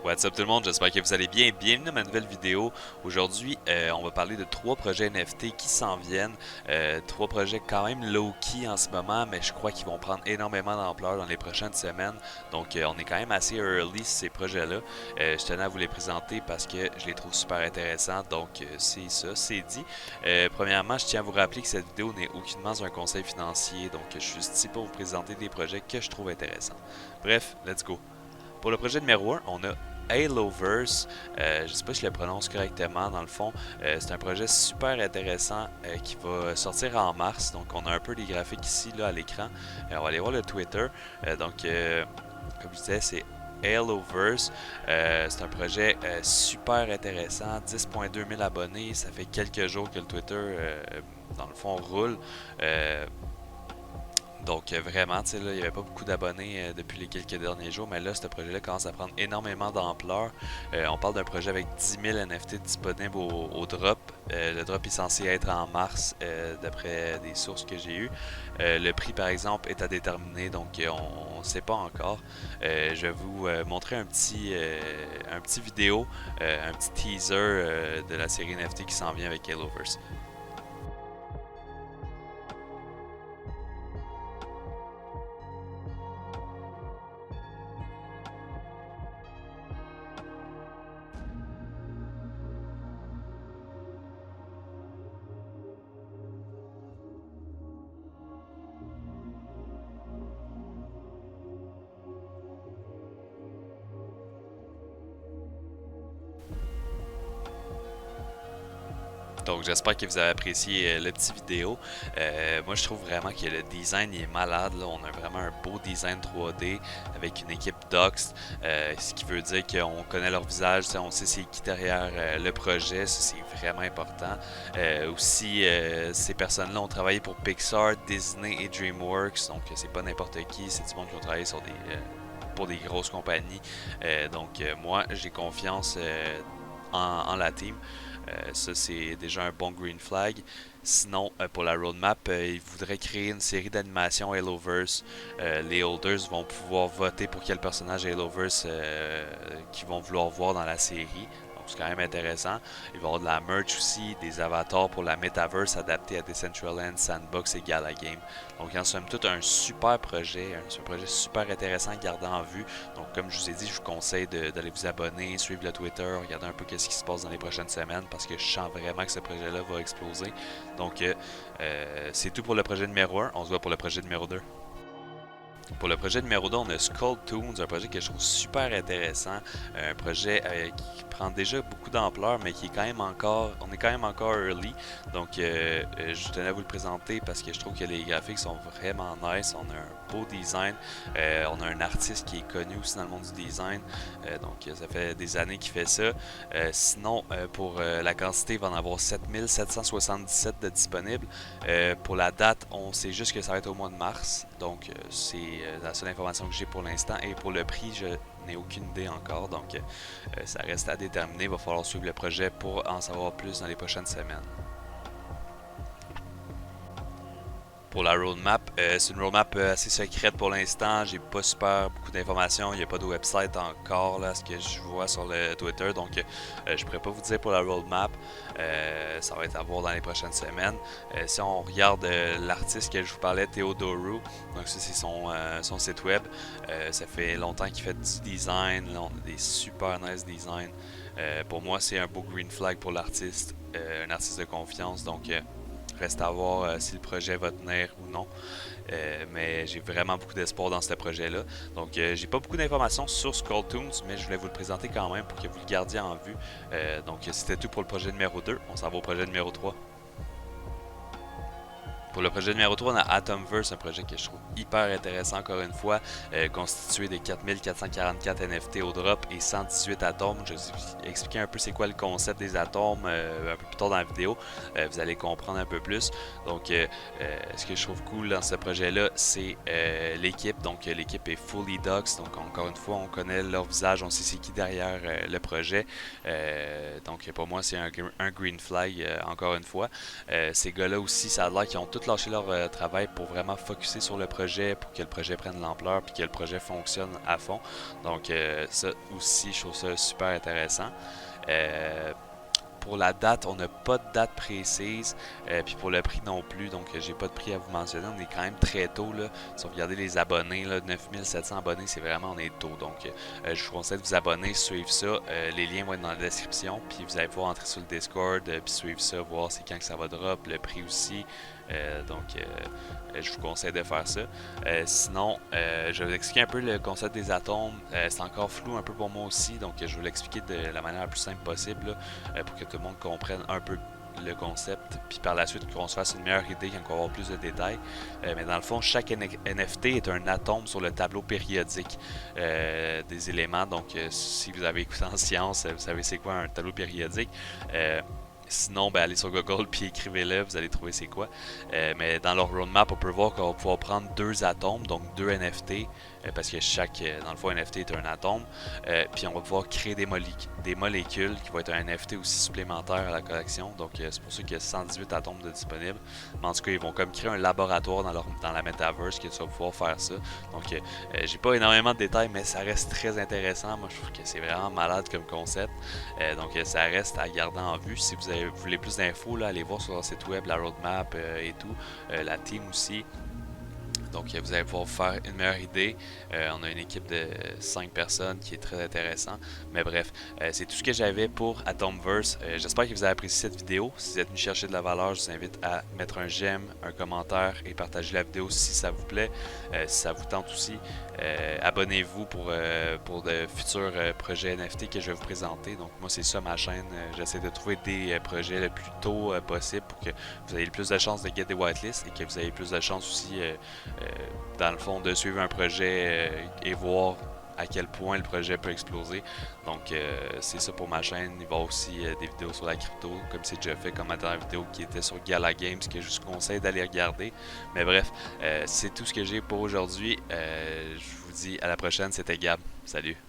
What's up tout le monde, j'espère que vous allez bien. Bienvenue à ma nouvelle vidéo. Aujourd'hui, on va parler de trois projets NFT qui s'en viennent. Trois projets quand même low-key en ce moment, mais je crois qu'ils vont prendre énormément d'ampleur dans les prochaines semaines. Donc, on est quand même assez early sur ces projets-là. Je tenais à vous les présenter parce que je les trouve super intéressants. Donc, c'est ça, c'est dit. Premièrement, je tiens à vous rappeler que cette vidéo n'est aucunement un conseil financier. Donc, je suis ici pour vous présenter des projets que je trouve intéressants. Bref, let's go. Pour le projet numéro un, on a Haloverse. Je ne sais pas si je le prononce correctement dans le fond. C'est un projet super intéressant qui va sortir en mars. Donc on a un peu des graphiques ici là, à l'écran. On va aller voir le Twitter. Comme je disais, c'est Haloverse. C'est un projet super intéressant. 10,2 000 abonnés. Ça fait quelques jours que le Twitter, dans le fond, roule. Euh, donc vraiment, tu sais, là, il n'y avait pas beaucoup d'abonnés depuis les quelques derniers jours, mais là, ce projet-là commence à prendre énormément d'ampleur. On parle d'un projet avec 10 000 NFT disponibles au drop. Le drop est censé être en mars, d'après des sources que j'ai eues. Le prix, par exemple, est à déterminer, donc on ne sait pas encore. Je vais vous montrer un petit vidéo, un petit teaser de la série NFT qui s'en vient avec Haloverse. Donc j'espère que vous avez apprécié le petit vidéo. Moi je trouve vraiment que le design il est malade. Là. On a vraiment un beau design 3D avec une équipe Docs, ce qui veut dire qu'on connaît leur visage, on sait c'est qui derrière le projet, ça c'est vraiment important. Aussi, ces personnes-là ont travaillé pour Pixar, Disney et DreamWorks, donc c'est pas n'importe qui, c'est du monde qui ont travaillé sur pour des grosses compagnies. Moi j'ai confiance en la team. Ça, c'est déjà un bon green flag. Sinon, pour la roadmap, ils voudraient créer une série d'animations Haloverse. Les holders vont pouvoir voter pour quel personnage Haloverse qu'ils vont vouloir voir dans la série. Donc, c'est quand même intéressant. Il va y avoir de la merch aussi, des avatars pour la metaverse adaptés à Decentraland, Sandbox et Gala Game. Donc, en somme toute, un super projet, un projet super intéressant à garder en vue. Donc, comme je vous ai dit, je vous conseille d'aller vous abonner, suivre le Twitter, regarder un peu ce qui se passe dans les prochaines semaines parce que je sens vraiment que ce projet-là va exploser. Donc, c'est tout pour le projet numéro un. On se voit pour le projet numéro 2. Pour le projet numéro 2, on a Skull Toons, un projet que je trouve super intéressant, un projet qui prend déjà beaucoup d'ampleur, mais qui est quand même encore, on est quand même encore early. Donc, je tenais à vous le présenter parce que je trouve que les graphiques sont vraiment nice. On a un beau design, on a un artiste qui est connu aussi dans le monde du design, donc ça fait des années qu'il fait ça. Sinon, pour la quantité, il va en avoir 7777 de disponibles. Pour la date, on sait juste que ça va être au mois de mars. Donc, c'est la seule information que j'ai pour l'instant. Et pour le prix, je n'ai aucune idée encore. Donc, ça reste à déterminer. Il va falloir suivre le projet pour en savoir plus dans les prochaines semaines. Pour la roadmap, c'est une roadmap assez secrète pour l'instant. J'ai pas super beaucoup d'informations. Il n'y a pas de website encore, là, ce que je vois sur le Twitter. Donc, je pourrais pas vous dire pour la roadmap. Ça va être à voir dans les prochaines semaines. Si on regarde l'artiste que je vous parlais, Theodoru, donc ça c'est son site web. Ça fait longtemps qu'il fait du design. Là, on a des super nice designs. Pour moi, c'est un beau green flag pour l'artiste, un artiste de confiance. Donc, reste à voir si le projet va tenir ou non. Mais j'ai vraiment beaucoup d'espoir dans ce projet-là. Donc, j'ai pas beaucoup d'informations sur Skulltoons, mais je voulais vous le présenter quand même pour que vous le gardiez en vue. Donc, c'était tout pour le projet numéro 2. On s'en va au projet numéro 3. Pour le projet numéro 3, on a Atomverse, un projet que je trouve hyper intéressant encore une fois, constitué de 4444 NFT au drop et 118 atomes. Je vais vous expliquer un peu c'est quoi le concept des atomes un peu plus tard dans la vidéo. Vous allez comprendre un peu plus. Donc, ce que je trouve cool dans ce projet-là, c'est l'équipe. Donc, l'équipe est fully docs. Donc, encore une fois, on connaît leur visage, on sait c'est qui derrière le projet. Donc, pour moi, c'est un green flag encore une fois. Ces gars-là aussi, ça a l'air qu'ils ont tous tout lâché leur travail pour vraiment focuser sur le projet, pour que le projet prenne de l'ampleur, puis que le projet fonctionne à fond. Donc ça aussi, je trouve ça super intéressant. Euh, pour la date, on n'a pas de date précise, puis pour le prix non plus, donc j'ai pas de prix à vous mentionner. On est quand même très tôt, là. Si vous regardez les abonnés, là, 9700 abonnés, c'est vraiment, on est tôt. Donc je vous conseille de vous abonner, suivre ça. Les liens vont être dans la description, puis vous allez pouvoir entrer sur le Discord, puis suivre ça, voir c'est quand que ça va drop, le prix aussi. Je vous conseille de faire ça. Sinon, je vais vous expliquer un peu le concept des atomes. C'est encore flou un peu pour moi aussi, donc je vais l'expliquer de la manière la plus simple possible là, pour que tout le monde comprenne un peu le concept, puis par la suite qu'on se fasse une meilleure idée quand on va avoir plus de détails. Mais dans le fond, chaque NFT est un atome sur le tableau périodique des éléments. Donc, si vous avez écouté en sciences, vous savez c'est quoi un tableau périodique. Sinon, ben, allez sur Google puis écrivez-le, vous allez trouver c'est quoi. Mais dans leur roadmap, on peut voir qu'on va pouvoir prendre deux atomes, donc deux NFT, parce que chaque, dans le fond, NFT est un atome. Puis on va pouvoir créer des molécules qui vont être un NFT aussi supplémentaire à la collection. Donc c'est pour ça qu'il y a 118 atomes de disponibles. Mais en tout cas, ils vont comme créer un laboratoire dans la metaverse que tu vas pouvoir faire ça. Donc j'ai pas énormément de détails, mais ça reste très intéressant. Moi, je trouve que c'est vraiment malade comme concept. Donc ça reste à garder en vue. Si vous voulez plus d'infos, là, allez voir sur leur site web la roadmap et tout, la team aussi. Donc vous allez pouvoir vous faire une meilleure idée. On a une équipe de 5 personnes qui est très intéressant. Mais bref, c'est tout ce que j'avais pour Atomverse. J'espère que vous avez apprécié cette vidéo. Si vous êtes venu chercher de la valeur, je vous invite à mettre un j'aime, un commentaire et partager la vidéo si ça vous plaît. Si ça vous tente aussi, abonnez-vous pour de futurs projets NFT que je vais vous présenter. Donc moi c'est ça ma chaîne. J'essaie de trouver des projets le plus tôt possible pour que vous ayez le plus de chances de get des whitelists et que vous ayez plus de chances aussi dans le fond de suivre un projet et voir à quel point le projet peut exploser. Donc c'est ça pour ma chaîne. Il va y avoir aussi des vidéos sur la crypto, comme c'est déjà fait comme ma dernière vidéo qui était sur Gala Games, que je vous conseille d'aller regarder. Mais bref, c'est tout ce que j'ai pour aujourd'hui. Je vous dis à la prochaine, c'était Gab. Salut!